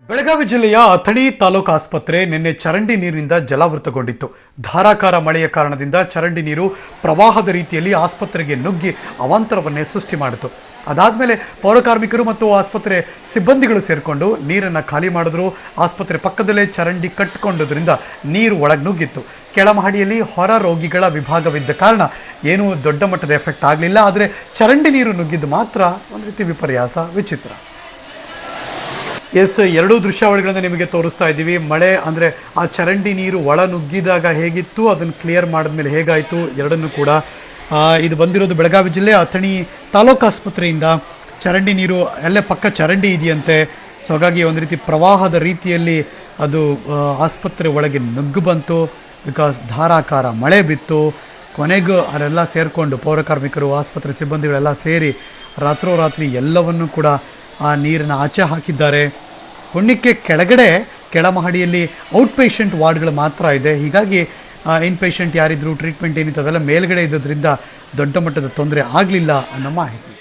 ಬೆಳಗಾವಿ ಜಿಲ್ಲೆಯ ಅಥಣಿ ತಾಲೂಕು ಆಸ್ಪತ್ರೆ ನಿನ್ನೆ ಚರಂಡಿ ನೀರಿನಿಂದ ಜಲಾವೃತಗೊಂಡಿತ್ತು. ಧಾರಾಕಾರ ಮಳೆಯ ಕಾರಣದಿಂದ ಚರಂಡಿ ನೀರು ಪ್ರವಾಹದ ರೀತಿಯಲ್ಲಿ ಆಸ್ಪತ್ರೆಗೆ ನುಗ್ಗಿ ಅವಾಂತರವನ್ನೇ ಸೃಷ್ಟಿ ಮಾಡಿತು. ಅದಾದಮೇಲೆ ಪೌರಕಾರ್ಮಿಕರು ಮತ್ತು ಆಸ್ಪತ್ರೆ ಸಿಬ್ಬಂದಿಗಳು ಸೇರಿಕೊಂಡು ನೀರನ್ನು ಖಾಲಿ ಮಾಡಿದ್ರು. ಆಸ್ಪತ್ರೆ ಪಕ್ಕದಲ್ಲೇ ಚರಂಡಿ ಕಟ್ಟಿಕೊಂಡೋದ್ರಿಂದ ನೀರು ಒಳಗೆ ನುಗ್ಗಿತ್ತು. ಕೆಳಮಹಡಿಯಲ್ಲಿ ಹೊರ ರೋಗಿಗಳ ವಿಭಾಗವಿದ್ದ ಕಾರಣ ಏನೂ ದೊಡ್ಡ ಮಟ್ಟದ ಎಫೆಕ್ಟ್ ಆಗಲಿಲ್ಲ. ಆದರೆ ಚರಂಡಿ ನೀರು ನುಗ್ಗಿದ್ದು ಮಾತ್ರ ಒಂದು ರೀತಿ ವಿಪರ್ಯಾಸ, ವಿಚಿತ್ರ. ಎರಡೂ ದೃಶ್ಯಾವಳಿಗಳನ್ನು ನಿಮಗೆ ತೋರಿಸ್ತಾ ಇದ್ದೀವಿ. ಮಳೆ ಅಂದರೆ ಆ ಚರಂಡಿ ನೀರು ಒಳ ನುಗ್ಗಿದಾಗ ಹೇಗಿತ್ತು, ಅದನ್ನು ಕ್ಲಿಯರ್ ಮಾಡಿದ್ಮೇಲೆ ಹೇಗಾಯಿತು, ಎರಡನ್ನೂ ಕೂಡ. ಇದು ಬಂದಿರೋದು ಬೆಳಗಾವಿ ಜಿಲ್ಲೆ ಅಥಣಿ ತಾಲೂಕು ಆಸ್ಪತ್ರೆಯಿಂದ. ಚರಂಡಿ ನೀರು ಅಲ್ಲೇ ಪಕ್ಕ ಚರಂಡಿ ಇದೆಯಂತೆ. ಸೊ ಹಾಗಾಗಿ ಒಂದು ರೀತಿ ಪ್ರವಾಹದ ರೀತಿಯಲ್ಲಿ ಅದು ಆಸ್ಪತ್ರೆ ಒಳಗೆ ನುಗ್ಗು ಬಂತು. ಬಿಕಾಸ್ ಧಾರಾಕಾರ ಮಳೆ ಬಿತ್ತು. ಕೊನೆಗೂ ಅವರೆಲ್ಲ ಸೇರಿಕೊಂಡು ಪೌರಕಾರ್ಮಿಕರು, ಆಸ್ಪತ್ರೆ ಸಿಬ್ಬಂದಿಗಳೆಲ್ಲ ಸೇರಿ ರಾತ್ರೋರಾತ್ರಿ ಎಲ್ಲವನ್ನೂ ಕೂಡ ಆ ನೀರನ್ನು ಆಚೆ ಹಾಕಿದ್ದಾರೆ. ಪುಣ್ಯಕ್ಕೆ ಕೆಳಗಡೆ ಕೆಳಮಹಡಿಯಲ್ಲಿ ಔಟ್ ಪೇಷಂಟ್ ವಾರ್ಡ್ಗಳು ಮಾತ್ರ ಇದೆ. ಹೀಗಾಗಿ ಇನ್ ಪೇಷಂಟ್ ಯಾರಿದ್ರು, ಟ್ರೀಟ್ಮೆಂಟ್ ಏನಿತ್ತು ಅದೆಲ್ಲ ಮೇಲ್ಗಡೆ ಇದ್ದದ್ರಿಂದ ದೊಡ್ಡ ಮಟ್ಟದ ತೊಂದರೆ ಆಗಲಿಲ್ಲ ಅನ್ನೋ ಮಾಹಿತಿ.